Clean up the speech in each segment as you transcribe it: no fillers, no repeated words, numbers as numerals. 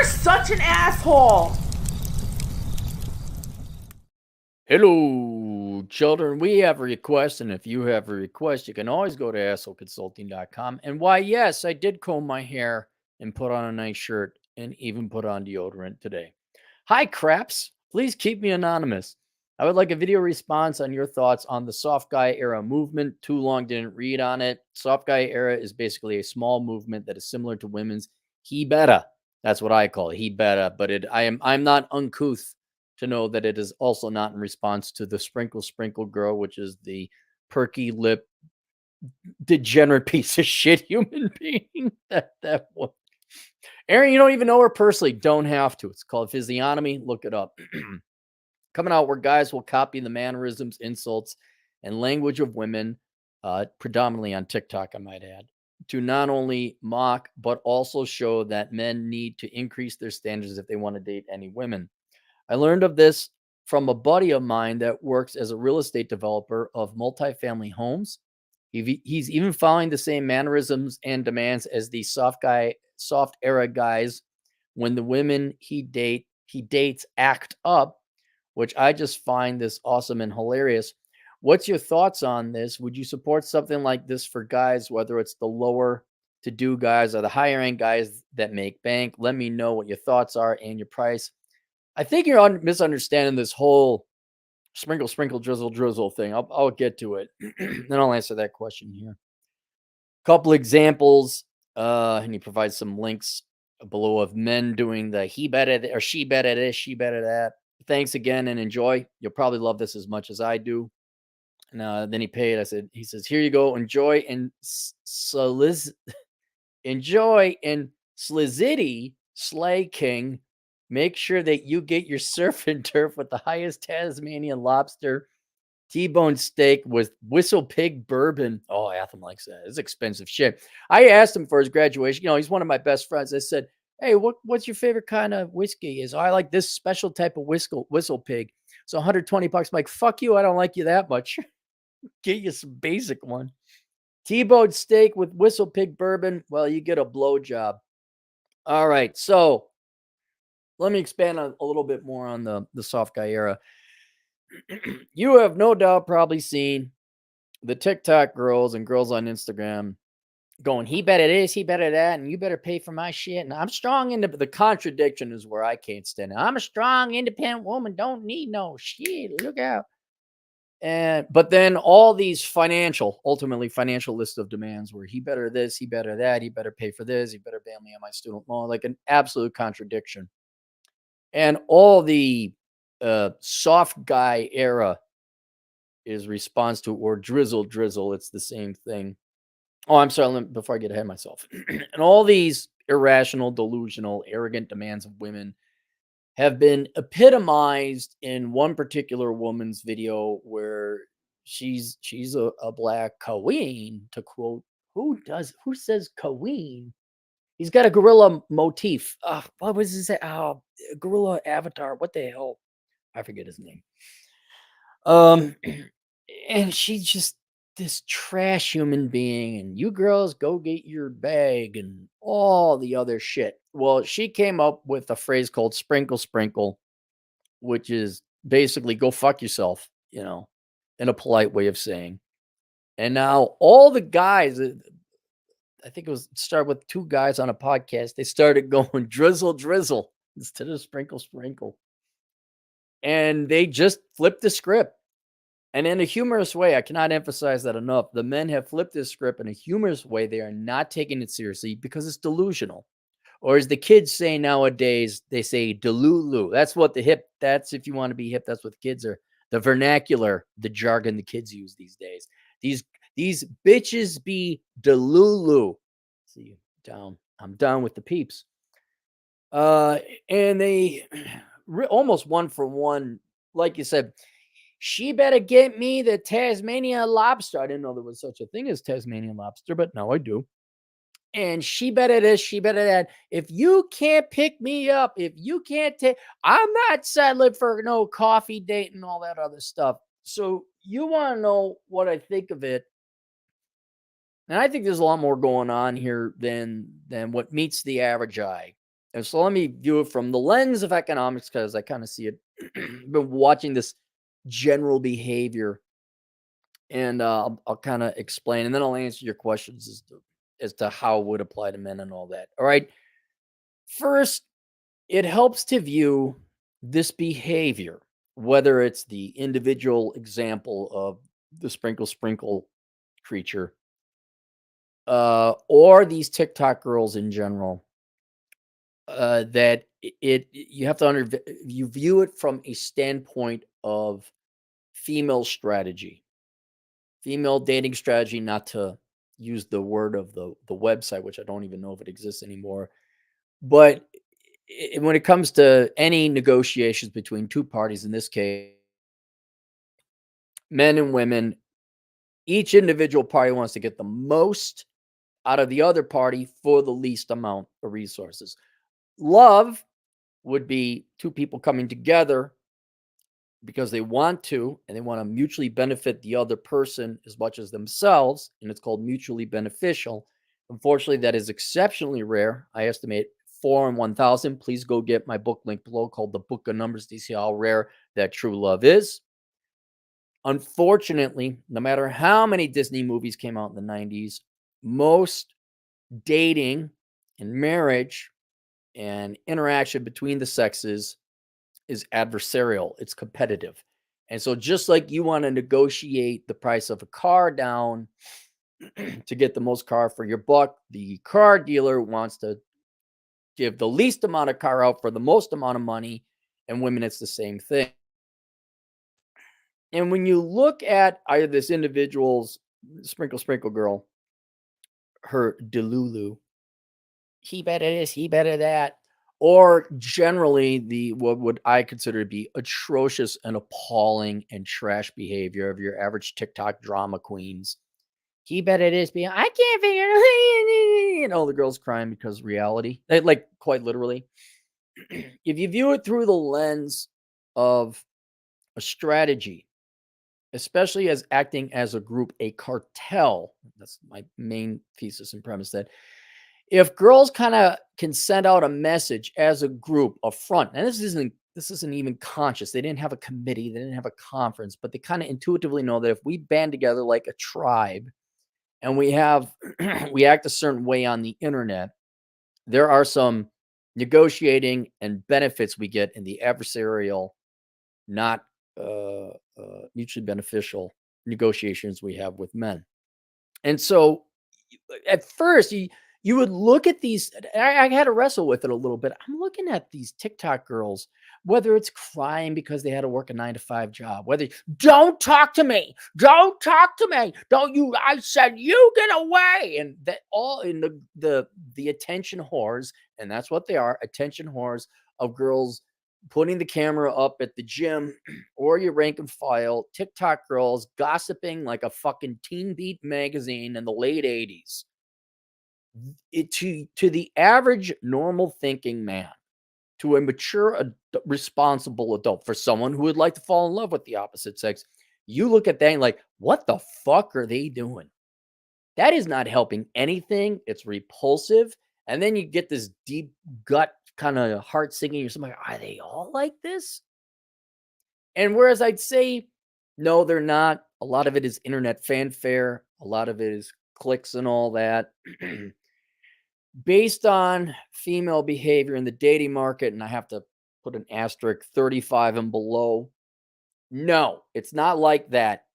You're such an asshole. Hello, children. We have a request, and if you have a request, you can always go to assholeconsulting.com. And why, yes, I did comb my hair and put on a nice shirt and even put on deodorant today. Hi, craps. Please keep me anonymous. I would like a video response on your thoughts on the soft guy era movement. Too long didn't read on it. Soft guy era is basically a small movement that is similar to women's he better. That's what I call it. He better, but I'm not uncouth to know that it is also not in response to the sprinkle girl, which is the perky lip degenerate piece of shit human being that one. Aaron, you don't even know her personally. Don't have to. It's called physiognomy. Look it up. Coming out where guys will copy the mannerisms, insults, and language of women, predominantly on TikTok, I might add, to not only mock, but also show that men need to increase their standards if they want to date any women. I learned of this from a buddy of mine that works as a real estate developer of multifamily homes. He's even following the same mannerisms and demands as the soft era guys when the women he dates act up, which I just find this awesome and hilarious. What's your thoughts on this? Would you support something like this for guys, whether it's the lower to do guys or the higher end guys that make bank? Let me know what your thoughts are and your price. I think you're misunderstanding this whole sprinkle, drizzle thing. I'll get to it. Then I'll answer that question here. Couple examples, and he provides some links below of men doing the he better or she better this, she better that. Thanks again and enjoy. You'll probably love this as much as I do. And then he paid. He says, here you go. Enjoy and enjoy and Slizity, Slay King. Make sure that you get your surf and turf with the highest Tasmanian lobster T-bone steak with whistle pig bourbon. Oh, Atham likes that. It's expensive shit. I asked him for his graduation. He's one of my best friends. I said, hey, what's your favorite kind of whiskey? Is I like this special type of whistle pig. So $120. I'm like, fuck you. I don't like you that much. Get you some basic one. T-bone steak with whistle pig bourbon. Well, you get a blowjob. All right. So let me expand a little bit more on the soft guy era. You have no doubt probably seen the TikTok girls and girls on Instagram going, he better this, he better that, and you better pay for my shit. And I'm strong the contradiction is where I can't stand it. I'm a strong, independent woman, don't need no shit. Look out. But then all these ultimately financial list of demands where he better this, he better that, he better pay for this, he better bail me on my student loan, like an absolute contradiction. And all the soft guy era is response to, or drizzle. It's the same thing. Oh, I'm sorry. Before I get ahead of myself, and all these irrational, delusional, arrogant demands of women have been epitomized in one particular woman's video where she's a black queen, to quote. Who says queen? He's got a gorilla motif. What was his gorilla avatar? What the hell? I forget his name. And she's just this trash human being, and you girls go get your bag and all the other shit. Well, she came up with a phrase called sprinkle, which is basically go fuck yourself, in a polite way of saying. And now all the guys, I think it was start with two guys on a podcast, they started going drizzle instead of sprinkle. And they just flipped the script. And in a humorous way, I cannot emphasize that enough. The men have flipped this script in a humorous way. They are not taking it seriously because it's delusional. Or as the kids say nowadays, they say delulu. That's what that's if you want to be hip, that's what the kids are. The vernacular, the jargon the kids use these days. These bitches be delulu. See, I'm down with the peeps. And they almost one for one, like you said, she better get me the Tasmanian lobster. I didn't know there was such a thing as Tasmanian lobster, but now I do. And she better this, she better that. If you can't pick me up, if you can't take, I'm not settling for no coffee date and all that other stuff. So you want to know what I think of it. And I think there's a lot more going on here than what meets the average eye. And so let me view it from the lens of economics because I kind of see it. Been watching this general behavior, and I'll kind of explain, and then I'll answer your questions as to how it would apply to men and all that. All right. First, it helps to view this behavior, whether it's the individual example of the sprinkle creature, or these TikTok girls in general, that you have to you view it from a standpoint of female strategy, female dating strategy, not to use the word of the website, which I don't even know if it exists anymore. But when it comes to any negotiations between two parties, in this case, men and women, each individual party wants to get the most out of the other party for the least amount of resources. Love would be two people coming together because they want to, and they want to mutually benefit the other person as much as themselves, and it's called mutually beneficial. Unfortunately, that is exceptionally rare. I estimate 4 in 1,000. Please go get my book link below called The Book of Numbers to see how rare that true love is. Unfortunately, no matter how many Disney movies came out in the 90s, most dating and marriage and interaction between the sexes is adversarial, it's competitive. And so just like you want to negotiate the price of a car down to get the most car for your buck, the car dealer wants to give the least amount of car out for the most amount of money. And women, it's the same thing. And when you look at either this individual's sprinkle girl, her delulu, he better this, he better that, or generally the what would I consider to be atrocious and appalling and trash behavior of your average TikTok drama queens. He better this be, I can't figure it out. And all the girls crying because reality, like quite literally. If you view it through the lens of a strategy, especially as acting as a group, a cartel, that's my main thesis and premise, that if girls kind of can send out a message as a group, a front, and this isn't even conscious. They didn't have a committee, they didn't have a conference, but they kind of intuitively know that if we band together like a tribe and we have we act a certain way on the internet, there are some negotiating and benefits we get in the adversarial, not mutually beneficial negotiations we have with men. And so at first you would look at these. I had to wrestle with it a little bit. I'm looking at these TikTok girls, whether it's crying because they had to work a 9 to 5 job, whether don't talk to me, don't talk to me, don't you, I said you get away, and that all in the attention whores, and that's what they are, attention whores of girls putting the camera up at the gym or your rank and file, TikTok girls gossiping like a fucking Teen Beat magazine in the late 80s. To the average normal thinking man, to a mature, responsible adult, for someone who would like to fall in love with the opposite sex, you look at that and like, what the fuck are they doing? That is not helping anything. It's repulsive. And then you get this deep gut kind of heart sinking. You're something like, are they all like this? And whereas I'd say, no, they're not. A lot of it is internet fanfare. A lot of it is clicks and all that. Based on female behavior in the dating market, and I have to put an asterisk 35 and below. No, it's not like that.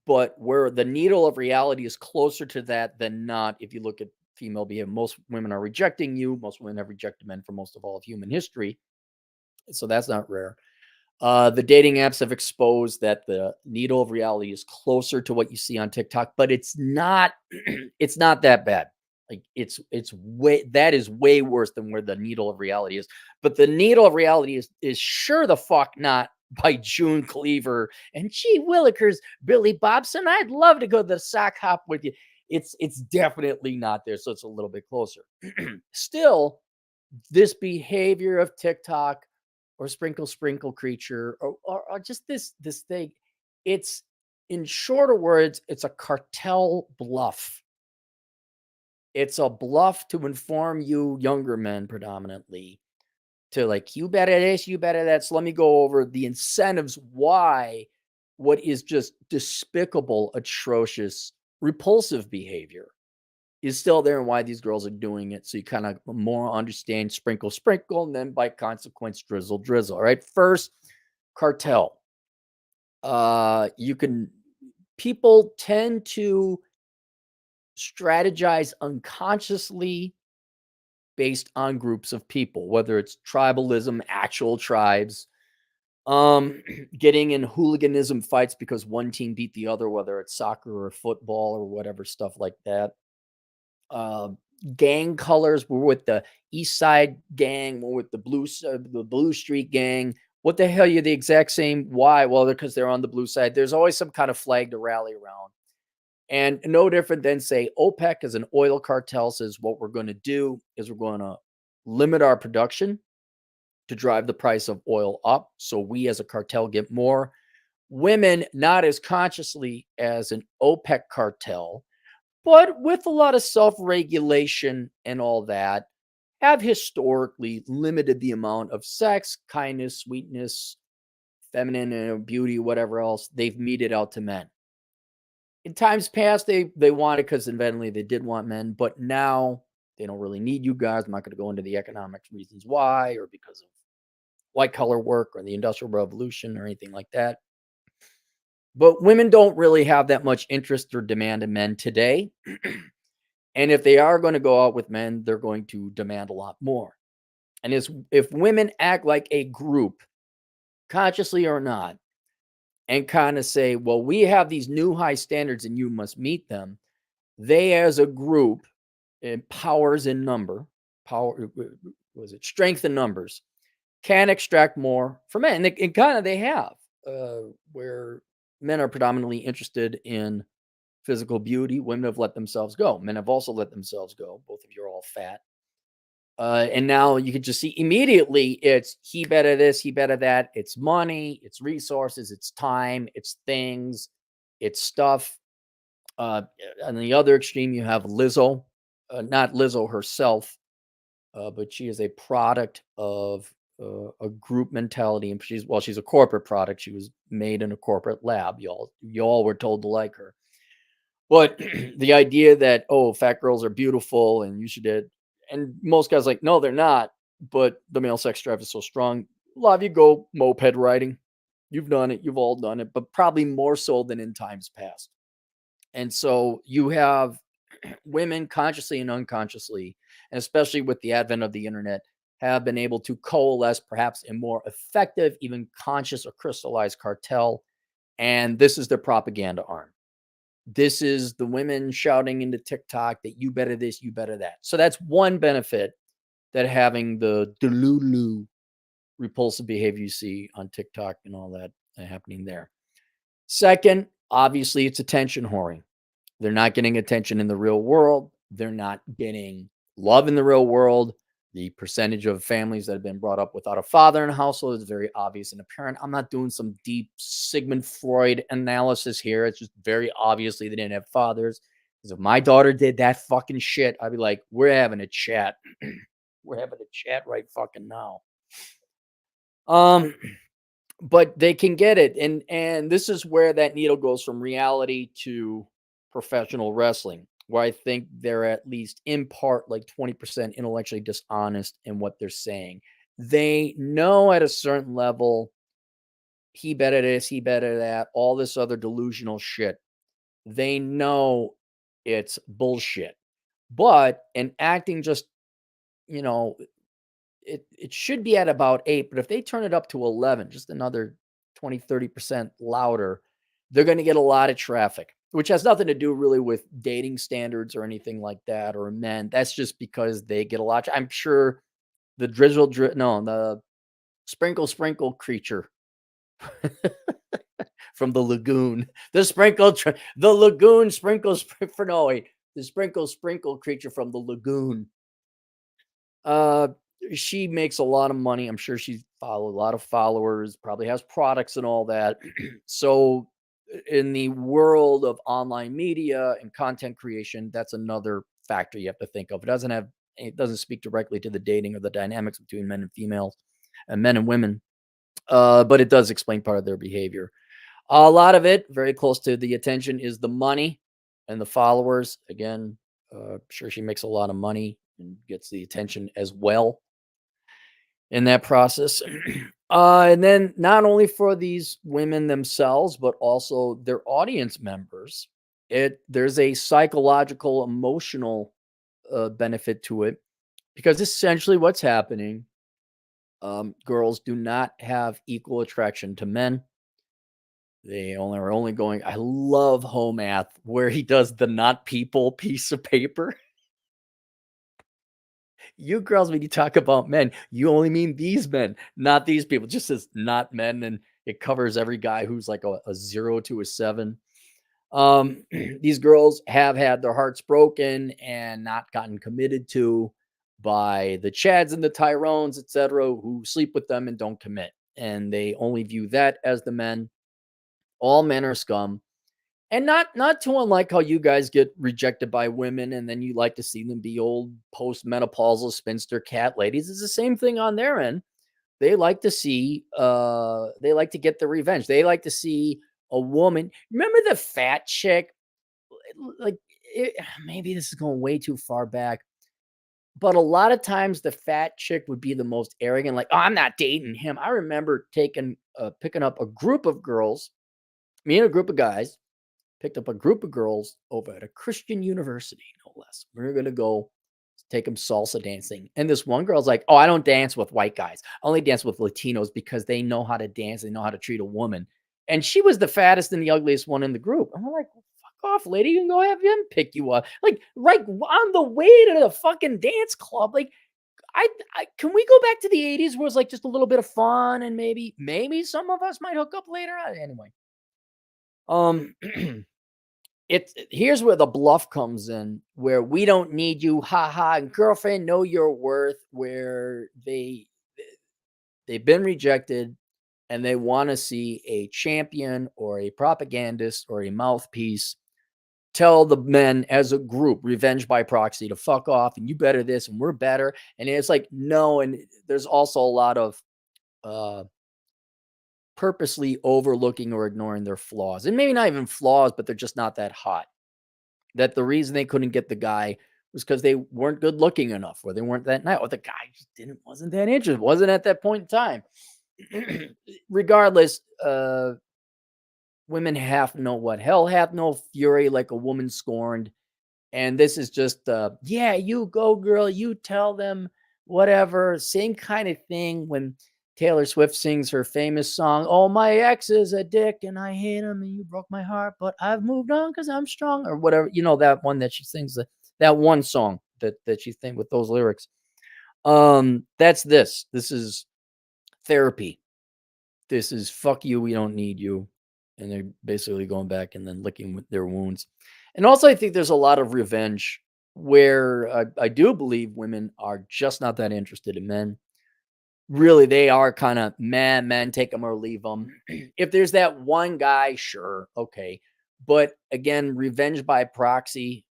But where the needle of reality is closer to that than not, if you look at female behavior, most women are rejecting you. Most women have rejected men for most of all of human history. So that's not rare. The dating apps have exposed that the needle of reality is closer to what you see on TikTok, but it's not. It's not that bad. Like it's way that is way worse than where the needle of reality is. But the needle of reality is sure the fuck not by June Cleaver and gee Willikers, Billy Bobson. I'd love to go to the sock hop with you. It's definitely not there. So it's a little bit closer. Still, this behavior of TikTok or sprinkle creature or just this thing, it's, in shorter words, it's a cartel bluff. It's a bluff to inform you younger men predominantly to like, you better this, you better that. So let me go over the incentives why what is just despicable, atrocious, repulsive behavior is still there and why these girls are doing it. So you kind of more understand sprinkle, sprinkle, and then by consequence, drizzle, drizzle. All right. First, cartel. You can people tend to strategize unconsciously based on groups of people, whether it's tribalism, actual tribes, getting in hooliganism fights because one team beat the other, whether it's soccer or football or whatever stuff like that. Um, Gang colors. We're with the East Side gang. We're with the Blue Street gang. What the hell? You're the exact same. Why? Well, because they're on the blue side. There's always some kind of flag to rally around. And no different than, say, OPEC as an oil cartel says what we're going to do is we're going to limit our production to drive the price of oil up. So we as a cartel get more. Women, not as consciously as an OPEC cartel, but with a lot of self-regulation and all that, have historically limited the amount of sex, kindness, sweetness, feminine beauty, whatever else they've meted out to men. In times past, they wanted because eventually they did want men, but now they don't really need you guys. I'm not going to go into the economic reasons why, or because of white collar work or the Industrial Revolution or anything like that. But women don't really have that much interest or demand in men today. And if they are going to go out with men, they're going to demand a lot more. And if women act like a group, consciously or not, and kind of say, well, we have these new high standards and you must meet them, they as a group, and powers in number, was it strength in numbers, can extract more from men. And kind of they have, where men are predominantly interested in physical beauty. Women have let themselves go. Men have also let themselves go. Both of you are all fat. And now you can just see immediately it's he better this, he better that. It's money, it's resources, it's time, it's things, it's stuff. On the other extreme, you have Lizzo, not Lizzo herself, but she is a product of a group mentality, and she's a corporate product. She was made in a corporate lab. Y'all were told to like her, but the idea that fat girls are beautiful and you should and most guys like no, they're not. But the male sex drive is so strong. A lot of you go moped riding. You've done it. You've all done it, but probably more so than in times past. And so you have women consciously and unconsciously, and especially with the advent of the internet, have been able to coalesce perhaps a more effective, even conscious or crystallized cartel. And this is their propaganda arm. This is the women shouting into TikTok that you better this, you better that. So that's one benefit that having the delulu repulsive behavior you see on TikTok and all that happening there. Second, obviously, it's attention whoring. They're not getting attention in the real world. They're not getting love in the real world. The percentage of families that have been brought up without a father in a household is very obvious and apparent. I'm not doing some deep Sigmund Freud analysis here. It's just very obviously they didn't have fathers. Because if my daughter did that fucking shit, I'd be like, we're having a chat. We're having a chat right fucking now. But they can get it. And this is where that needle goes from reality to professional wrestling, where I think they're at least in part like 20% intellectually dishonest in what they're saying. They know at a certain level, he better this, he better that, all this other delusional shit. They know it's bullshit. But in acting just, you know, it should be at about 8, but if they turn it up to 11, just another 20-30% louder, they're going to get a lot of traffic, which has nothing to do really with dating standards or anything like that, or men. That's just because they get a lot. I'm sure the the sprinkle creature from the lagoon, the lagoon the sprinkle creature from the lagoon. She makes a lot of money. I'm sure she's followed a lot of followers, probably has products and all that. So in the world of online media and content creation, that's another factor you have to think of. It doesn't speak directly to the dating or the dynamics between men and females and men and women. But it does explain part of their behavior. A lot of it, very close to the attention, is the money and the followers. Again, sure, she makes a lot of money and gets the attention as well in that process. And then not only for these women themselves, but also their audience members, there's a psychological, emotional benefit to it, because essentially what's happening, girls do not have equal attraction to men. They are only going. I love Home Math where he does the not people piece of paper. You girls, when you talk about men, you only mean these men, not these people. It just says not men, and it covers every guy who's like a 0 to a 7. These girls have had their hearts broken and not gotten committed to by the Chads and the Tyrones, etc., who sleep with them and don't commit. And they only view that as the men. All men are scum. And not too unlike how you guys get rejected by women and then you like to see them be old postmenopausal spinster cat ladies. It's the same thing on their end. They like to they like to get the revenge. They like to see a woman. Remember the fat chick? Like maybe this is going way too far back, but a lot of times the fat chick would be the most arrogant, like, oh, I'm not dating him. I remember picking up a group of girls, me and a group of guys, picked up a group of girls over at a Christian university, no less. We are going to go take them salsa dancing. And this one girl's like, oh, I don't dance with white guys. I only dance with Latinos because they know how to dance. They know how to treat a woman. And she was the fattest and the ugliest one in the group. And we're like, well, fuck off, lady. You can go have him pick you up. Like, right on the way to the fucking dance club. Like, I can we go back to the 80s where it's like just a little bit of fun and maybe some of us might hook up later on? Anyway. Here's where the bluff comes in, where we don't need you, haha, and girlfriend, know your worth, where they've been rejected and they want to see a champion or a propagandist or a mouthpiece tell the men as a group, revenge by proxy, to fuck off and you better this and we're better. And it's like, no. And there's also a lot of purposely overlooking or ignoring their flaws, and maybe not even flaws, but they're just not that hot. That the reason they couldn't get the guy was because they weren't good looking enough, or they weren't that nice, or the guy just wasn't that interested, wasn't at that point in time. Regardless, women have no what? Hell hath no fury like a woman scorned. And this is just, yeah, you go, girl, you tell them whatever. Same kind of thing when Taylor Swift sings her famous song, oh, my ex is a dick and I hate him and you broke my heart, but I've moved on because I'm strong, or whatever. You know, that one that she sings, that one song that she sings with those lyrics. That's this. This is therapy. This is fuck you, we don't need you. And they're basically going back and then licking with their wounds. And also, I think there's a lot of revenge where I do believe women are just not that interested in men. Really, they are kind of men, take them or leave them. If there's that one guy, sure, okay. But again, revenge by proxy,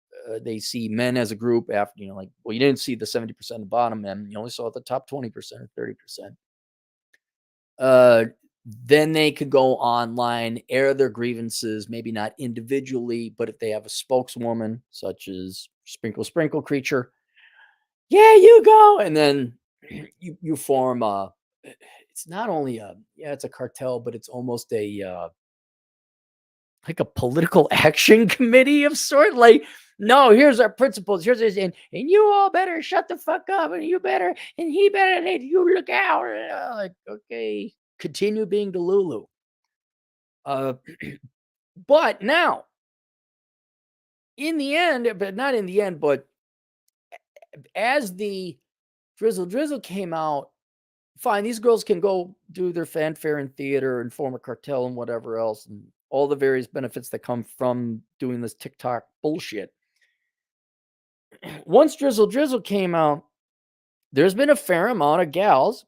they see men as a group after, like, well, you didn't see the 70% of the bottom men. You only saw the top 20% or 30%. Then they could go online, air their grievances, maybe not individually, but if they have a spokeswoman, such as Sprinkle Creature, yeah, you go. And then you form it's not only it's a cartel, but it's almost like a political action committee of sort. Like, no, here's our principles. Here's this, and you all better shut the fuck up, and you better, and he better, and you look out. Like, okay, continue being Delulu. But now, in the end, but not in the end, but as the Drizzle came out, fine, these girls can go do their fanfare in theater and form a cartel and whatever else, and all the various benefits that come from doing this TikTok bullshit. Once Drizzle came out, there's been a fair amount of gals,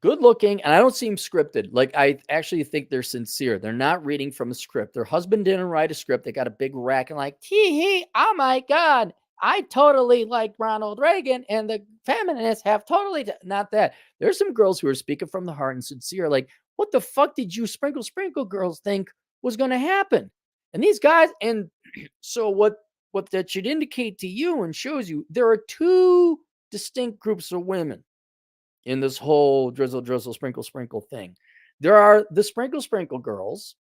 good looking, and I don't seem scripted. Like, I actually think they're sincere. They're not reading from a script. Their husband didn't write a script. They got a big rack and like, hee, oh my God, I totally like Ronald Reagan, and the feminists have totally not that. There's some girls who are speaking from the heart and sincere, like, what the fuck did you sprinkle girls think was going to happen? And these guys, and so what that should indicate to you and shows you there are two distinct groups of women in this whole drizzle, sprinkle thing. There are the sprinkle girls,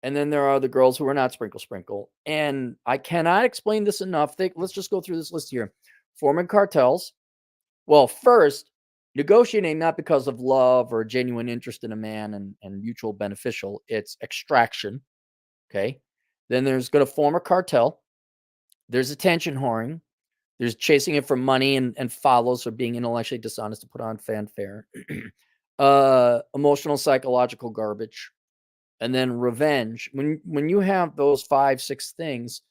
and then there are the girls who are not sprinkle. And I cannot explain this enough. Let's just go through this list here. Forming cartels. Well, first, negotiating not because of love or genuine interest in a man and mutual beneficial. It's extraction. Okay. Then there's going to form a cartel. There's attention whoring. There's chasing it for money and follows or being intellectually dishonest to put on fanfare. Emotional, psychological garbage. And then revenge. When you have those 5, 6 things,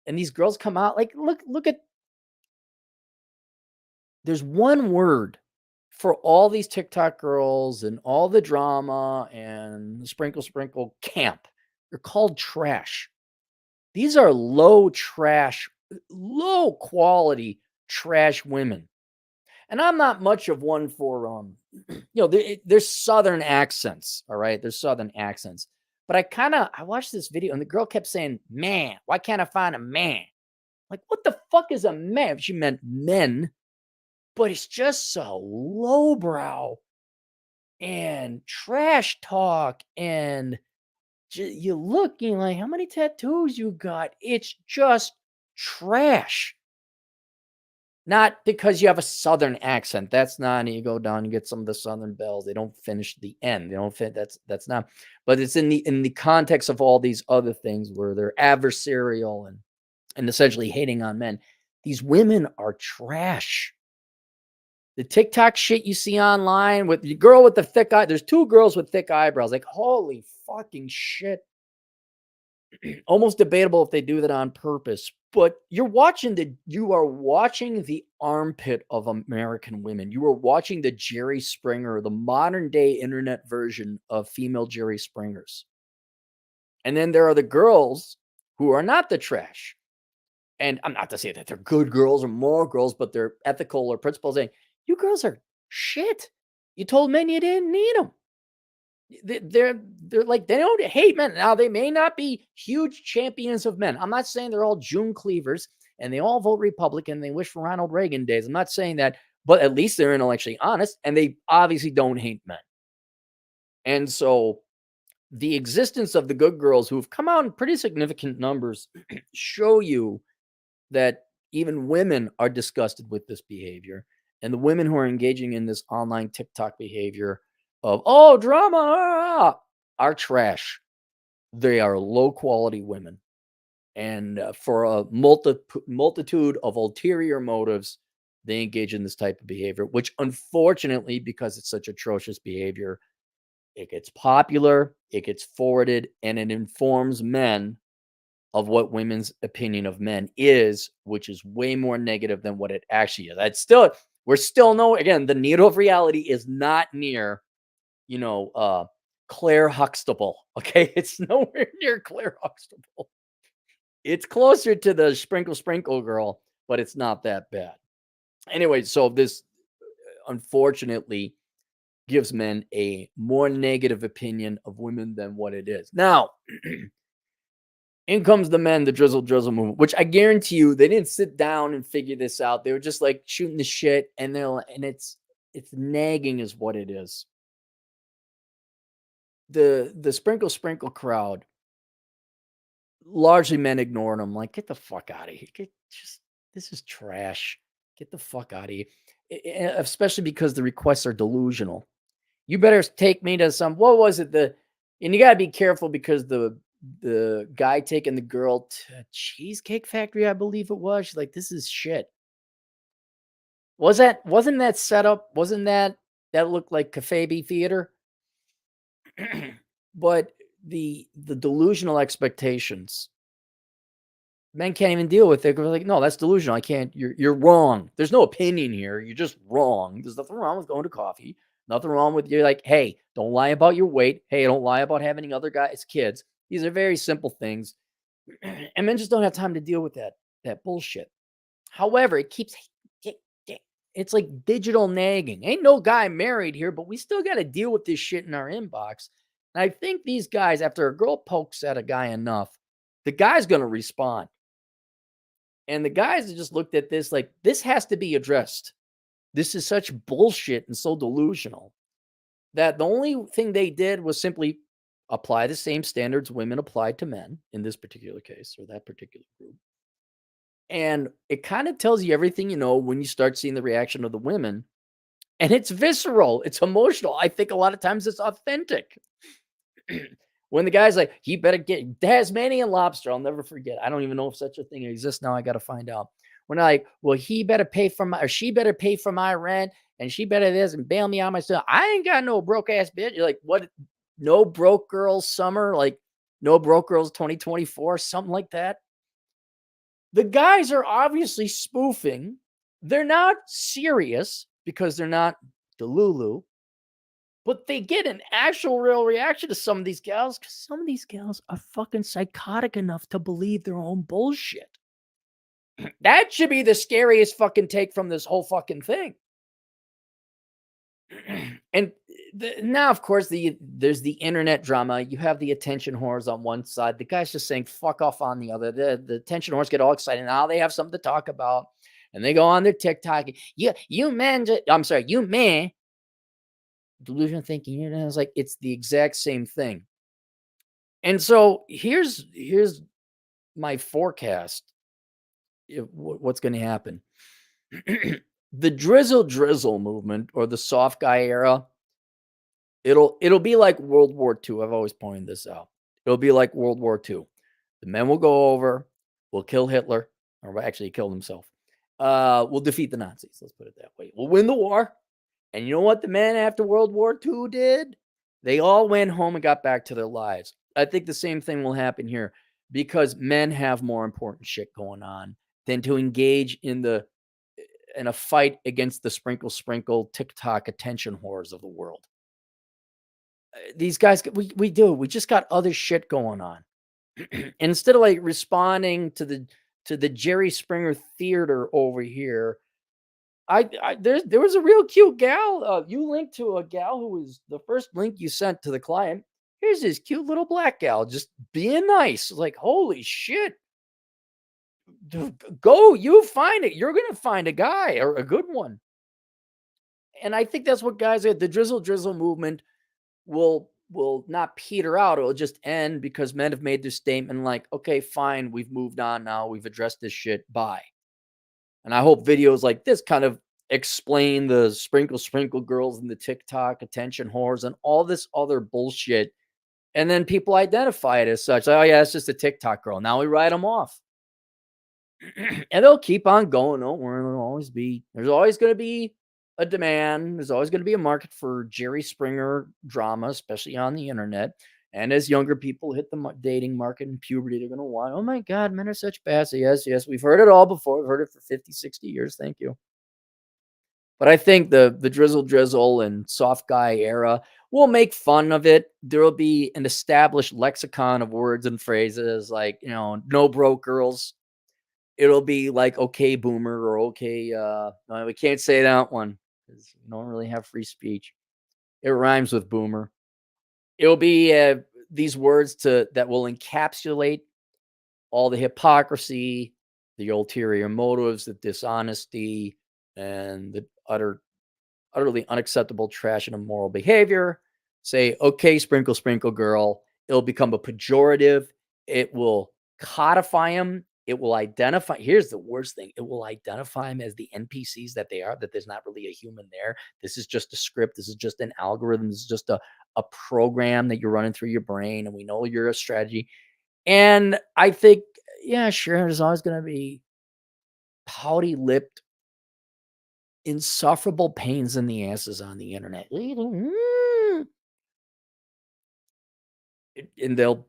and these girls come out, like, look at, there's one word for all these TikTok girls and all the drama and sprinkle camp. They're called trash. These are low quality trash women. And I'm not much of one for, there's Southern accents. All right. There's Southern accents. But I watched this video and the girl kept saying, man, why can't I find a man? Like, what the fuck is a man? She meant men, but it's just so lowbrow and trash talk. And you look, you're like, how many tattoos you got? It's just trash. Not because you have a Southern accent. That's not. You go down and get some of the Southern belles. They don't finish the end. They don't fit. That's not. But it's in the context of all these other things where they're adversarial and essentially hating on men. These women are trash. The TikTok shit you see online with the girl with the thick eye. There's two girls with thick eyebrows. Like, holy fucking shit. Almost debatable if they do that on purpose. But you are watching the armpit of American women. You are watching the Jerry Springer, the modern day internet version of female Jerry Springers. And then there are the girls who are not the trash. And I'm not to say that they're good girls or moral girls, but they're ethical or principled, saying, you girls are shit. You told men you didn't need them. They're like, they don't hate men. Now, they may not be huge champions of men. I'm not saying they're all June cleavers and they all vote Republican. They wish for Ronald Reagan days. I'm not saying that, but at least they're intellectually honest and they obviously don't hate men. And so the existence of the good girls who've come out in pretty significant numbers show you that even women are disgusted with this behavior. And the women who are engaging in this online TikTok behavior of, drama, are trash. They are low quality women. And for a multitude of ulterior motives, they engage in this type of behavior, which unfortunately, because it's such atrocious behavior, it gets popular, it gets forwarded, and it informs men of what women's opinion of men is, which is way more negative than what it actually is. We're still again, the needle of reality is not near, Claire Huxtable. Okay. It's nowhere near Claire Huxtable. It's closer to the sprinkle girl, but it's not that bad. Anyway, so this unfortunately gives men a more negative opinion of women than what it is. Now, in comes the men, the drizzle movement, which I guarantee you, they didn't sit down and figure this out. They were just like shooting the shit, and it's nagging is what it is. The sprinkle crowd, largely men ignoring them. Like, get the fuck out of here. This is trash. Get the fuck out of here. Especially because the requests are delusional. You better take me to some, what was it? And you got to be careful because the guy taking the girl to Cheesecake Factory, I believe it was. She's like, this is shit. Wasn't that set up? Wasn't that looked like Cafebi Theater? But the delusional expectations, men can't even deal with it. They're like, no, that's delusional. I can't. You're wrong. There's no opinion here. You're just wrong. There's nothing wrong with going to coffee. Nothing wrong with you. Like, hey, don't lie about your weight. Hey, don't lie about having any other guys' kids. These are very simple things, and men just don't have time to deal with that bullshit. However, it, it's like digital nagging. Ain't no guy married here, but we still got to deal with this shit in our inbox. And I think these guys, after a girl pokes at a guy enough, the guy's going to respond. And the guys have just looked at this like, this has to be addressed. This is such bullshit and so delusional that the only thing they did was simply apply the same standards women applied to men in this particular case or that particular group. And it kind of tells you everything you know when you start seeing the reaction of the women. And it's visceral, it's emotional. I think a lot of times it's authentic. When the guy's like, he better get Tasmanian lobster, I'll never forget. I don't even know if such a thing exists now. I got to find out. When I like, well, he better pay for my, or she better pay for my rent, and she better this and bail me out myself. I ain't got no broke ass bitch. You're like, what? No broke girls summer, like no broke girls 2024, something like that. The guys are obviously spoofing. They're not serious because they're not Delulu, but they get an actual real reaction to some of these gals because some of these gals are fucking psychotic enough to believe their own bullshit. That should be the scariest fucking take from this whole fucking thing. And now, of course, there's the internet drama. You have the attention whores on one side. The guy's just saying fuck off on the other. The attention whores get all excited. Now they have something to talk about. And they go on their TikTok. Yeah, you men, I'm sorry, you man. Delusional thinking. You know, it's like it's the exact same thing. And so here's my forecast. What's going to happen? The drizzle movement or the soft guy era, it'll be like World War II. I've always pointed this out. It'll be like World War II. The men will go over, we'll kill Hitler, or actually he killed himself. We'll defeat the Nazis. Let's put it that way. We'll win the war. And you know what the men after World War II did? They all went home and got back to their lives. I think the same thing will happen here because men have more important shit going on than to engage in a fight against the sprinkle TikTok attention whores of the world. These guys, we just got other shit going on. Instead of like responding to the Jerry Springer theater over here, there was a real cute gal. You linked to a gal who was the first link you sent to the client. Here's this cute little black gal just being nice. Like, holy shit. Go, you find it. You're going to find a guy or a good one. And I think that's what guys are. The drizzle movement will not peter out. It'll just end because men have made this statement like, okay, fine. We've moved on now. We've addressed this shit. Bye. And I hope videos like this kind of explain the sprinkle girls and the TikTok attention whores and all this other bullshit. And then people identify it as such. Oh, yeah, it's just a TikTok girl. Now we write them off. And they'll keep on going. Don't worry, there's always going to be a demand. There's always going to be a market for Jerry Springer drama, especially on the internet. And as younger people hit the dating market and puberty, they're going to want, oh my God, men are such bad. So yes, we've heard it all before. We've heard it for 50, 60 years. Thank you. But I think the drizzle and soft guy era will make fun of it. There will be an established lexicon of words and phrases like, no broke girls. It'll be like, okay, boomer, or okay, no, we can't say that one because we don't really have free speech. It rhymes with boomer. It'll be these words that will encapsulate all the hypocrisy, the ulterior motives, the dishonesty, and the utterly unacceptable trash and immoral behavior. Say, okay, sprinkle girl. It'll become a pejorative. It will codify them. It will identify. Here's the worst thing. It will identify them as the NPCs that they are, that there's not really a human there. This is just a script. This is just an algorithm. This is just a program that you're running through your brain. And we know you're a strategy. And I think, yeah, sure, there's always going to be pouty-lipped, insufferable pains in the asses on the internet. And they'll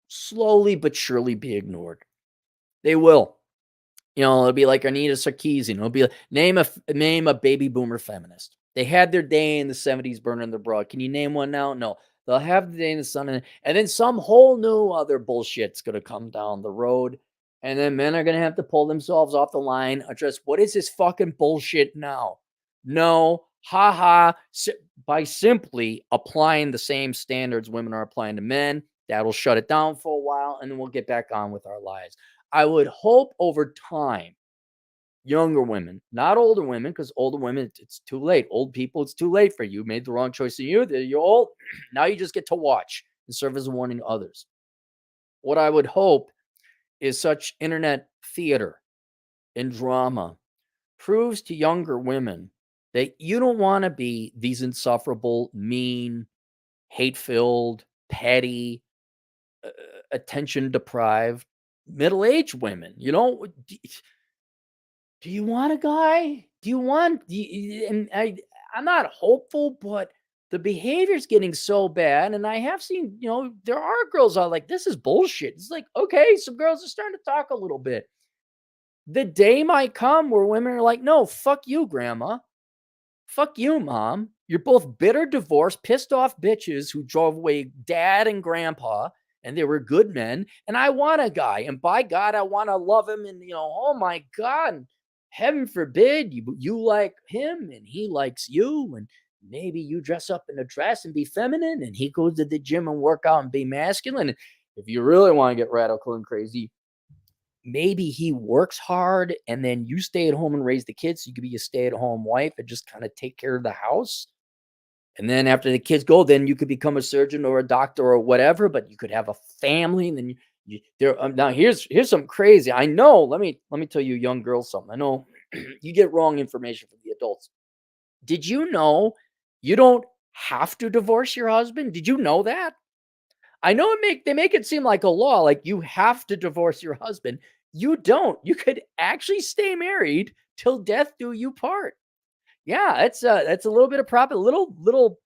slowly but surely be ignored. They will. It'll be like Anita Sarkeesian. It'll be like, name a baby boomer feminist. They had their day in the 70s burning the broad. Can you name one now? No. They'll have the day in the sun. And then some whole new other bullshit's going to come down the road. And then men are going to have to pull themselves off the line, address what is this fucking bullshit now? No, haha. By simply applying the same standards women are applying to men, that'll shut it down for a while, and then we'll get back on with our lives. I would hope over time, younger women, not older women, because older women, it's too late. Old people, it's too late for you. Made the wrong choice in you're old. Now you just get to watch and serve as a warning to others. What I would hope is such internet theater and drama proves to younger women that you don't want to be these insufferable, mean, hate-filled, petty, uh, attention-deprived middle-aged women. Do you want a guy? Do you want? And I'm not hopeful, but the behavior's getting so bad, and I have seen, there are girls out like this is bullshit. It's like, okay, some girls are starting to talk a little bit. The day might come where women are like, no, fuck you, grandma. Fuck you, mom. You're both bitter, divorced, pissed off bitches who drove away dad and grandpa, and they were good men. And I want a guy. And by God, I want to love him. And, oh my God, heaven forbid you like him and he likes you. And maybe you dress up in a dress and be feminine, and he goes to the gym and work out and be masculine. If you really want to get radical and crazy, maybe he works hard and then you stay at home and raise the kids. So you could be a stay-at-home wife and just kind of take care of the house. And then after the kids go, then you could become a surgeon or a doctor or whatever, but you could have a family. And then now here's something crazy. I know, let me tell you young girls something. I know you get wrong information from the adults. Did you know you don't have to divorce your husband? Did you know that? I know they make it seem like a law, like you have to divorce your husband. You don't. You could actually stay married till death do you part. Yeah, that's a little bit of profit, little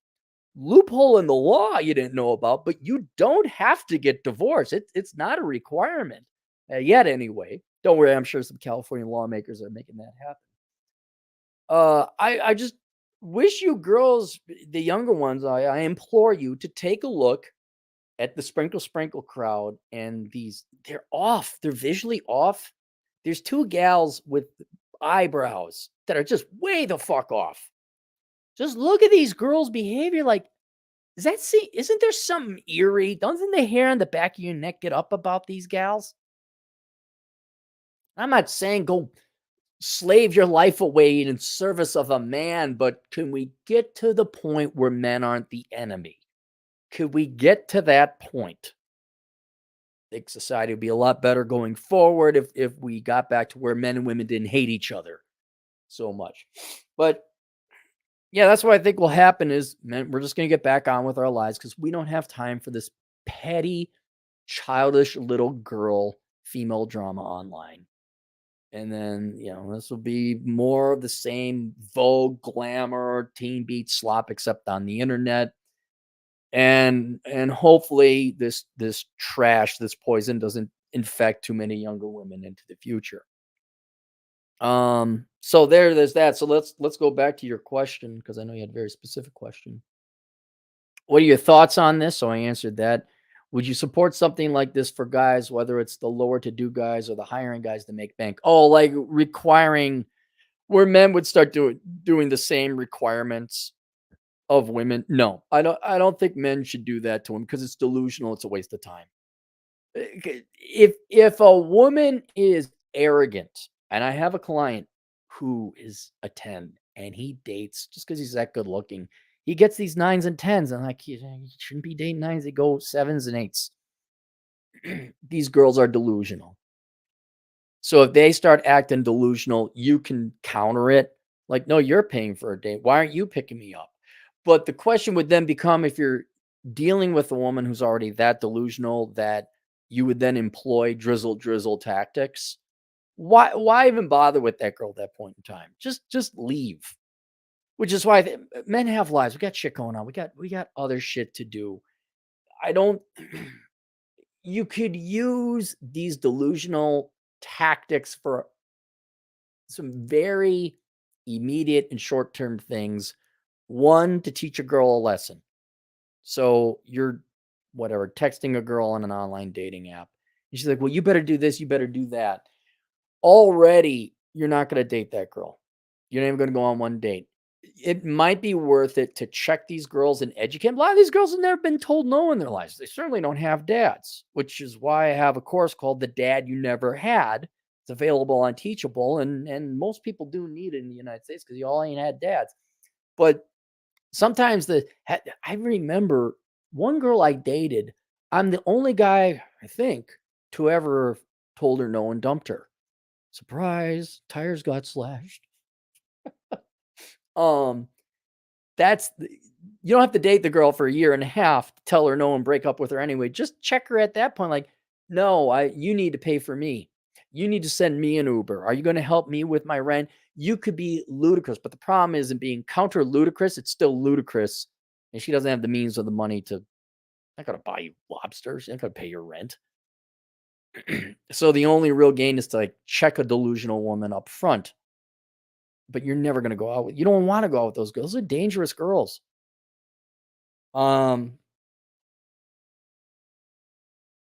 loophole in the law you didn't know about, but you don't have to get divorced. It's not a requirement yet, anyway. Don't worry, I'm sure some California lawmakers are making that happen. I just wish you girls, the younger ones, I implore you to take a look at the sprinkle crowd, and they're off. They're visually off. There's two gals with eyebrows that are just way the fuck off. Just look at these girls' behavior. Like, isn't there something eerie? Doesn't the hair on the back of your neck get up about these gals? I'm not saying go slave your life away in service of a man, but can we get to the point where men aren't the enemy? Could we get to that point? I think society would be a lot better going forward if we got back to where men and women didn't hate each other so much. But yeah, that's what I think will happen is, man, we're just going to get back on with our lives because we don't have time for this petty, childish little girl female drama online. And then, this will be more of the same Vogue, glamour, teen beat slop, except on the internet. And hopefully this trash, this poison doesn't infect too many younger women into the future. So there's that. So let's go back to your question, because I know you had a very specific question. What are your thoughts on this? So I answered that. Would you support something like this for guys, whether it's the lower to do guys or the hiring guys to make bank? Oh, like requiring where men would start doing the same requirements of women? No, I don't think men should do that to them because it's delusional. It's a waste of time. If a woman is arrogant, and I have a client who is a 10 and he dates just because he's that good looking, he gets these 9s and 10s. And like, you shouldn't be dating 9s, they go 7s and 8s. These girls are delusional. So if they start acting delusional, you can counter it. Like, no, you're paying for a date. Why aren't you picking me up? But the question would then become, if you're dealing with a woman who's already that delusional that you would then employ drizzle tactics, why even bother with that girl at that point in time? Just leave. Which is why men have lives. We got shit going on. We got other shit to do. I don't you could use these delusional tactics for some very immediate and short-term things. One, to teach a girl a lesson. So you're texting a girl on an online dating app. And she's like, well, you better do this, you better do that. Already, you're not going to date that girl. You're not even going to go on one date. It might be worth it to check these girls and educate them. A lot of these girls have never been told no in their lives. They certainly don't have dads, which is why I have a course called The Dad You Never Had. It's available on Teachable, and most people do need it in the United States because you all ain't had dads. But sometimes I remember one girl I dated. I'm the only guy, I think, to ever told her no and dumped her. Surprise, tires got slashed. Um, you don't have to date the girl for a year and a half to tell her no and break up with her anyway. Just check her at that point, like, no, you need to pay for me. You need to send me an Uber. Are you going to help me with my rent? You could be ludicrous, but the problem isn't being counter ludicrous. It's still ludicrous. And she doesn't have the means or the money to, not going to buy you lobsters. She's not going to pay your rent. So the only real gain is to like check a delusional woman up front. But you're never going to go out with, you don't want to go out with those girls. Those are dangerous girls.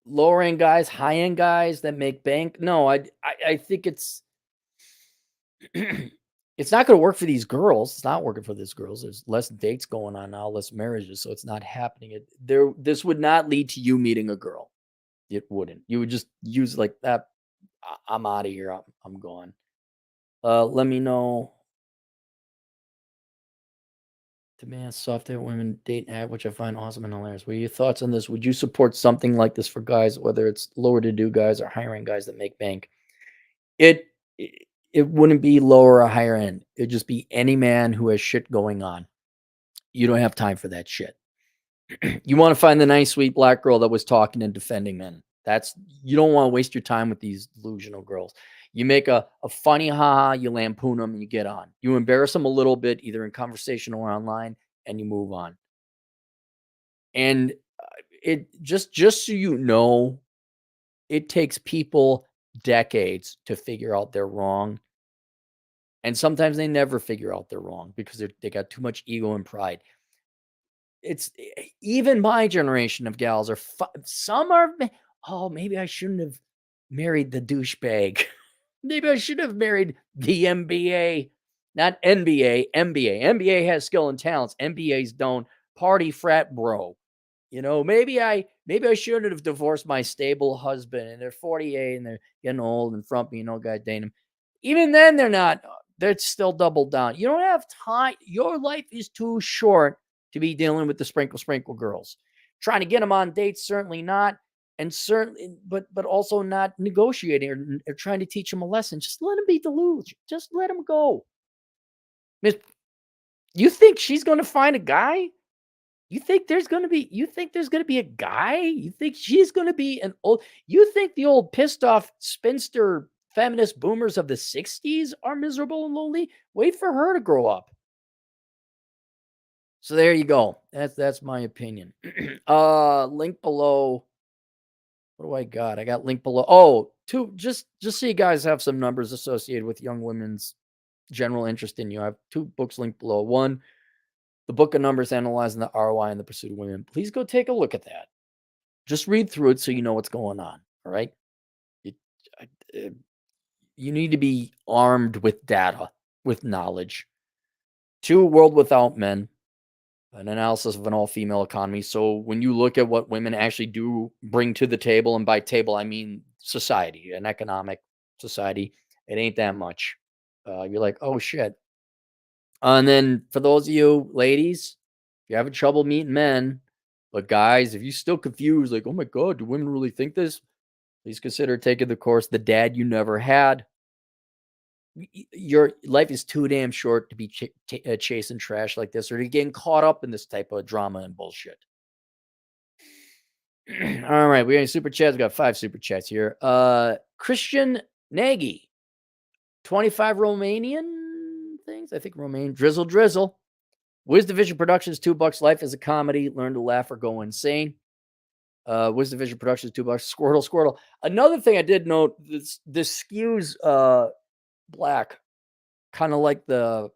Lower end guys, high end guys that make bank. No, I think it's it's not going to work for these girls. It's not working for these girls. There's less dates going on now, less marriages, so it's not happening. This would not lead to you meeting a girl. It wouldn't. You would just use like that. I'm out of here. I'm gone. Let me know. Demand soft women date ad, which I find awesome and hilarious. What are your thoughts on this? Would you support something like this for guys, whether it's lower to do guys or higher end guys that make bank? It it wouldn't be lower or higher end. It'd just be any man who has shit going on. You don't have time for that shit. You want to find the nice, sweet black girl that was talking and defending men. You don't want to waste your time with these delusional girls. You make a funny haha, you lampoon them, and you get on. You embarrass them a little bit, either in conversation or online, and you move on. And it just so you know, it takes people decades to figure out they're wrong. And sometimes they never figure out they're wrong because they got too much ego and pride. It's even my generation of gals are some are, oh, maybe I shouldn't have married the douchebag. Maybe I should have married the MBA, not NBA, MBA. NBA has skill and talents. MBAs don't. Party frat bro. Maybe I shouldn't have divorced my stable husband, and they're 48 and they're getting old and frumpy, guy dating them. Even then, they're not. They're still double down. You don't have time. Your life is too short to be dealing with the sprinkle girls. Trying to get them on dates, certainly not, and certainly, but also not negotiating or trying to teach them a lesson. Just let them be deluged. Just let them go. Miss, you think she's going to find a guy? You think there's going to be a guy? You think she's going to be you think the old pissed off spinster feminist boomers of the 60s are miserable and lonely? Wait for her to grow up. So there you go. That's my opinion. Link below. What do I got? I got link below. Oh, just so you guys have some numbers associated with young women's general interest in you. I have 2 books linked below. One, the book of numbers analyzing the ROI in the pursuit of women. Please go take a look at that. Just read through it so you know what's going on. All right. You need to be armed with data, with knowledge. 2, World Without Men, an analysis of an all-female economy. So when you look at what women actually do bring to the table, and by table, I mean society, an economic society, it ain't that much. You're like, oh, shit. And then for those of you ladies, if you're having trouble meeting men, but guys, if you're still confused, like, oh my God, do women really think this? Please consider taking the course, The Dad You Never Had. Your life is too damn short to be chasing trash like this or to getting caught up in this type of drama and bullshit. All right, we got any super chats. We got 5 super chats here. Christian Nagy, 25 Romanian things. I think Romanian. Drizzle. Wisdom Vision Productions, $2. Life is a comedy. Learn to laugh or go insane. Wisdom Vision Productions, $2. Squirtle. Another thing I did note, this skews black, kind of like the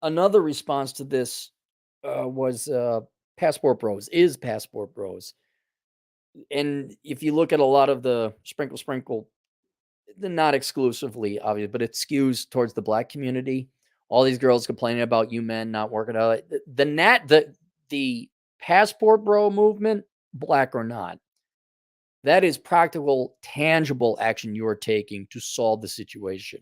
another response to this was Passport Bros. and if you look at a lot of the sprinkle, not exclusively, obviously, but it skews towards the black community. All these girls complaining about you men not working out. The passport bro movement, black or not, that is practical, tangible action you are taking to solve the situation.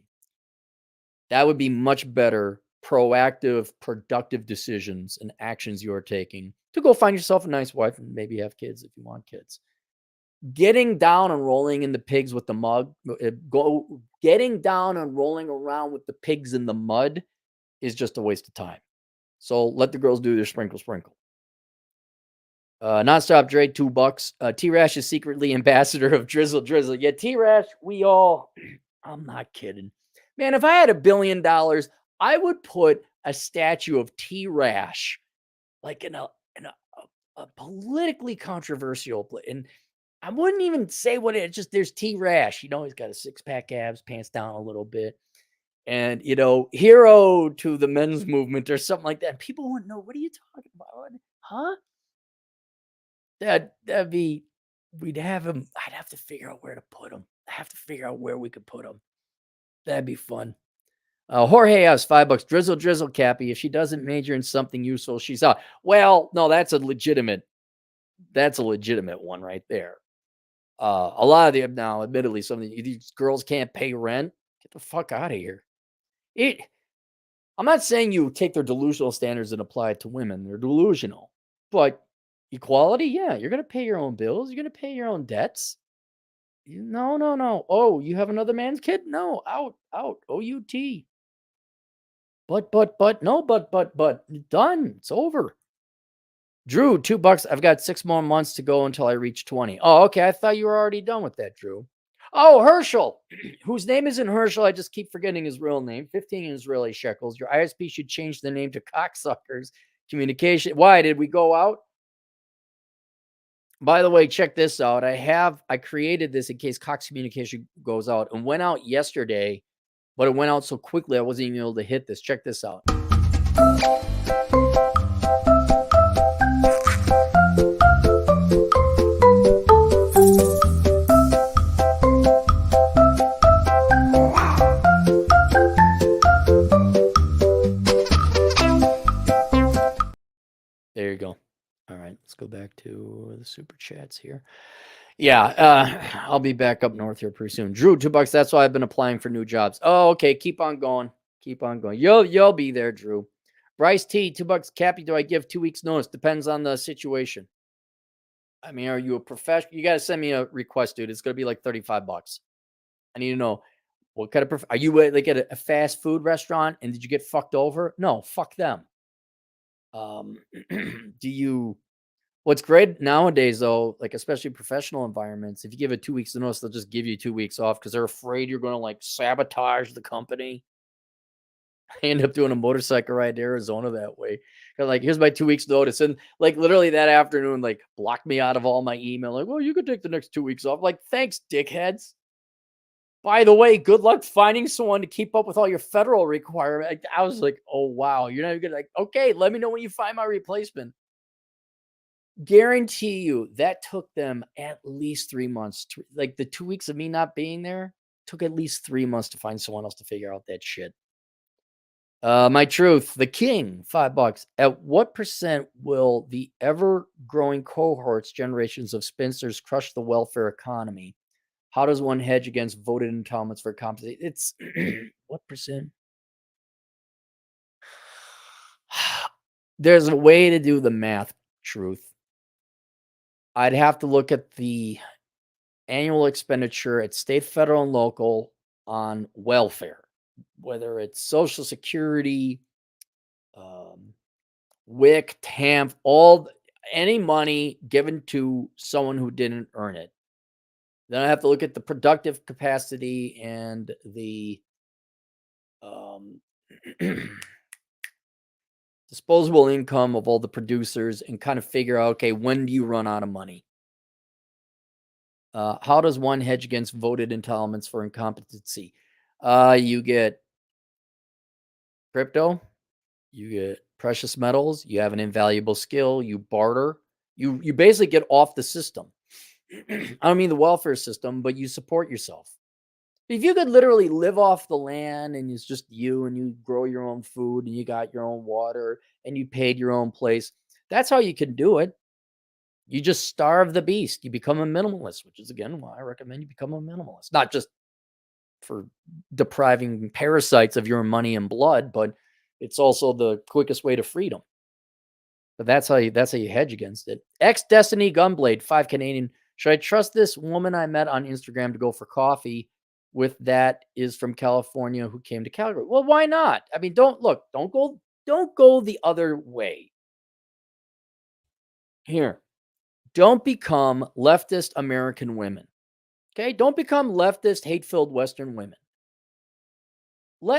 That would be much better, proactive, productive decisions and actions you are taking to go find yourself a nice wife and maybe have kids if you want kids. Getting down and rolling in the pigs with the mug, getting down and rolling around with the pigs in the mud is just a waste of time. So let the girls do their sprinkle. Nonstop Dre, $2. T-Rash is secretly ambassador of Drizzle. Yeah, T-Rash, I'm not kidding. Man, if I had $1 billion, I would put a statue of T-Rash like in a politically controversial place. And I wouldn't even say what it's just there's T-Rash. He's got a six-pack abs, pants down a little bit. And, hero to the men's movement or something like that. People wouldn't know, what are you talking about? Huh? That'd be, we'd have him. I'd have to figure out where to put him. I have to figure out where we could put him. That'd be fun. Jorge has $5. Drizzle, Cappy. If she doesn't major in something useful, she's out. Well, no, that's a legitimate one right there. A lot of them now, admittedly, some of these girls can't pay rent. Get the fuck out of here. I'm not saying you take their delusional standards and apply it to women. They're delusional. But equality, yeah, you're going to pay your own bills. You're going to pay your own debts. No. Oh, you have another man's kid? No, out. O-U-T. But, done. It's over. Drew, $2. I've got 6 more months to go until I reach 20. Oh, okay. I thought you were already done with that, Drew. Oh, Herschel, whose name isn't Herschel. I just keep forgetting his real name. 15 Israeli shekels. Your ISP should change the name to Cocksuckers Communication. Why did we go out? By the way, check this out. I created this in case Cox Communication goes out and went out yesterday, but it went out so quickly I wasn't even able to hit this. Check this out. There you go. All right, let's go back to the super chats here. Yeah, I'll be back up north here pretty soon. Drew, $2. That's why I've been applying for new jobs. Oh, okay. Keep on going. You'll be there, Drew. Bryce T, $2. Cappy, do I give 2 weeks notice? Depends on the situation. I mean, are you a professional? You got to send me a request, dude. It's going to be like $35. I need to know what kind of are you like at a fast food restaurant and did you get fucked over? No, fuck them. What's great nowadays, though, like especially professional environments, if you give it 2 weeks notice, they'll just give you 2 weeks off because they're afraid you're going to like sabotage the company. I end up doing a motorcycle ride to Arizona that way. Like, here's my 2 weeks notice. And like literally that afternoon, like blocked me out of all my email. Like, well, you could take the next 2 weeks off. Like, thanks, dickheads. By the way, good luck finding someone to keep up with all your federal requirements. I was like, oh, wow. You're not even gonna okay, let me know when you find my replacement. Guarantee you that took them at least 3 months. Like the 2 weeks of me not being there took at least 3 months to find someone else to figure out that shit. My truth, the king, $5. At what percent will the ever-growing cohorts, generations of spinsters crush the welfare economy? How does one hedge against voted entitlements for compensation? It's what percent? There's a way to do the math, truth. I'd have to look at the annual expenditure at state, federal, and local on welfare, whether it's Social Security, WIC, TAMF, any money given to someone who didn't earn it. Then I have to look at the productive capacity and the disposable income of all the producers and kind of figure out, okay, when do you run out of money? How does one hedge against voted entitlements for incompetency? You get crypto, you get precious metals, you have an invaluable skill, you barter, you basically get off the system. I don't mean the welfare system, but you support yourself. If you could literally live off the land and it's just you and you grow your own food and you got your own water and you paid your own place, that's how you can do it. You just starve the beast. You become a minimalist, which is again why I recommend you become a minimalist. Not just for depriving parasites of your money and blood, but it's also the quickest way to freedom. But that's how you hedge against it. Ex Destiny Gunblade, 5 Canadian. Should I trust this woman I met on Instagram to go for coffee with that is from California who came to Calgary? Well, why not? I mean, don't go the other way. Here. Don't become leftist American women. Okay? Don't become leftist hate-filled Western women. Go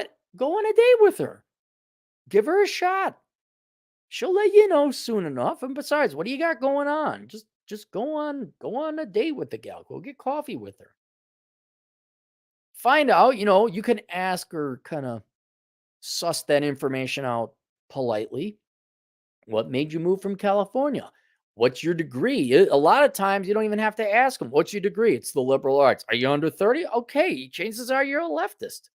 on a date with her. Give her a shot. She'll let you know soon enough. And besides, what do you got going on? Just go on a date with the gal. Go get coffee with her. Find out, you can ask her kind of suss that information out politely. What made you move from California? What's your degree? A lot of times you don't even have to ask them, what's your degree? It's the liberal arts. Are you under 30? Okay, chances are you're a leftist.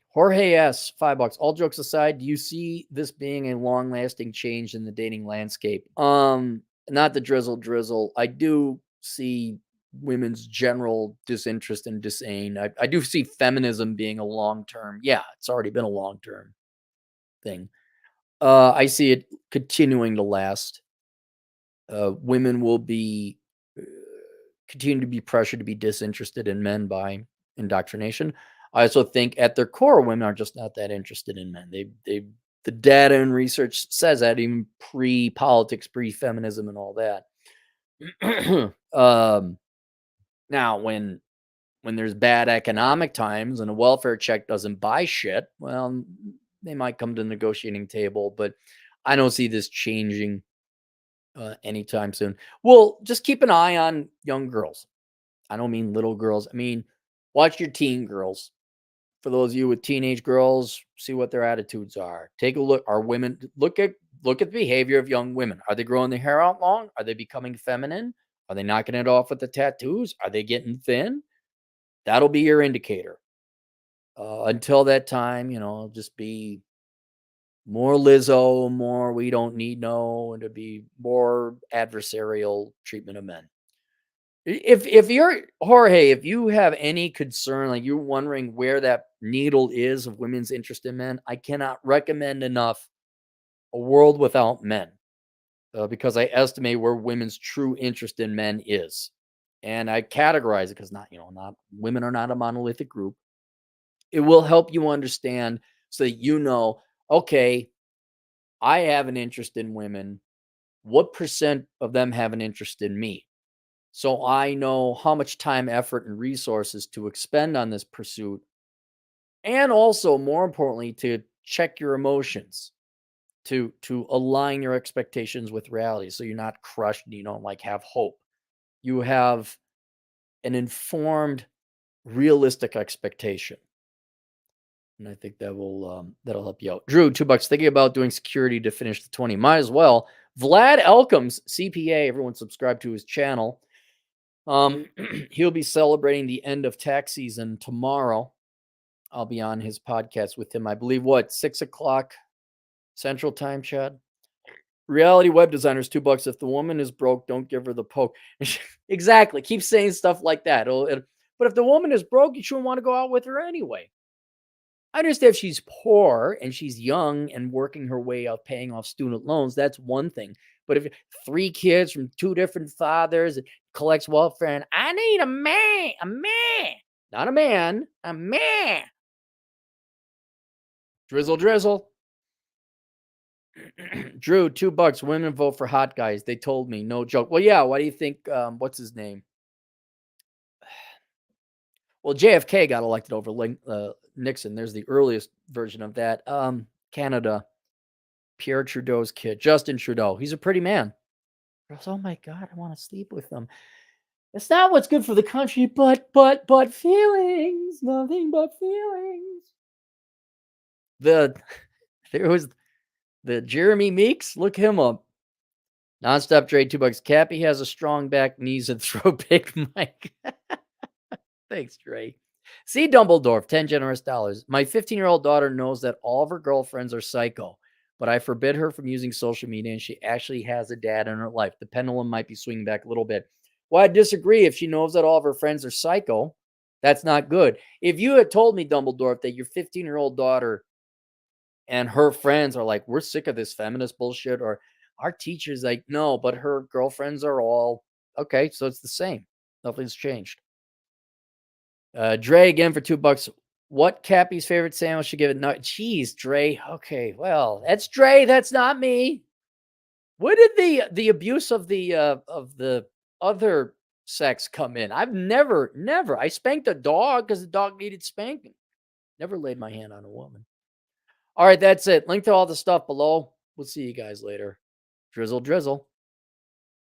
Jorge S, $5. All jokes aside, do you see this being a long-lasting change in the dating landscape? Not the drizzle. I do see women's general disinterest and disdain. I do see feminism being a long-term. Yeah, it's already been a long-term thing. I see it continuing to last. Women will be continue to be pressured to be disinterested in men by indoctrination. I also think at their core, women are just not that interested in men. The data and research says that even pre-politics, pre-feminism, and all that. Now, when there's bad economic times and a welfare check doesn't buy shit, well, they might come to the negotiating table, but I don't see this changing anytime soon. Well, just keep an eye on young girls. I don't mean little girls. I mean, watch your teen girls. For those of you with teenage girls, see what their attitudes are. Take a look. Are women look at the behavior of young women? Are they growing their hair out long? Are they becoming feminine? Are they knocking it off with the tattoos? Are they getting thin? That'll be your indicator. Until that time, just be more Lizzo, more we don't need no, and to be more adversarial treatment of men. If you're Jorge, if you have any concern, like you're wondering where that needle is of women's interest in men, I cannot recommend enough A World Without Men, because I estimate where women's true interest in men is, and I categorize it because not women are not a monolithic group. It will help you understand so that okay, I have an interest in women. What percent of them have an interest in me? So I know how much time, effort, and resources to expend on this pursuit. And also, more importantly, to check your emotions, to align your expectations with reality. So you're not crushed and you don't have hope. You have an informed, realistic expectation. And I think that'll help you out. Drew, $2. Thinking about doing security to finish the 20. Might as well. Vlad Elkins, CPA. Everyone subscribe to his channel. He'll be celebrating the end of tax season tomorrow. I'll be on his podcast with him. I believe 6:00 Central Time, Chad. Reality web designers, $2. If the woman is broke, don't give her the poke. Exactly. Keep saying stuff like that. But if the woman is broke, you shouldn't want to go out with her anyway. I understand if she's poor and she's young and working her way up, paying off student loans, that's one thing. But if 3 kids from 2 different fathers and collects welfare, and I need a man, not a man, a man. Drizzle. Drew, $2. Women vote for hot guys. They told me, no joke. Well, yeah. Why do you think? What's his name? Well, JFK got elected over Nixon. There's the earliest version of that. Canada. Pierre Trudeau's kid, Justin Trudeau. He's a pretty man. Goes, oh my God, I want to sleep with him. It's not what's good for the country, but feelings, nothing but feelings. There was the Jeremy Meeks. Look him up. Nonstop trade $2. Cappy has a strong back, knees, and throw big Mike. Thanks, Dre. See Dumbledore, 10 generous dollars. My 15-year-old daughter knows that all of her girlfriends are psycho, but I forbid her from using social media, and she actually has a dad in her life. The pendulum might be swinging back a little bit. Well, I disagree. If she knows that all of her friends are psycho, that's not good. If you had told me, Dumbledore, that your 15-year-old daughter and her friends are like, we're sick of this feminist bullshit, or our teacher's like, no, but her girlfriends are all okay, so it's the same. Nothing's changed. Dre again for $2. What Cappy's favorite sandwich should give it? No, cheese, Dre. Okay, well, that's Dre. That's not me. Where did the abuse of the other sex come in? I've never. I spanked a dog because the dog needed spanking. Never laid my hand on a woman. All right, that's it. Link to all the stuff below. We'll see you guys later. Drizzle, drizzle.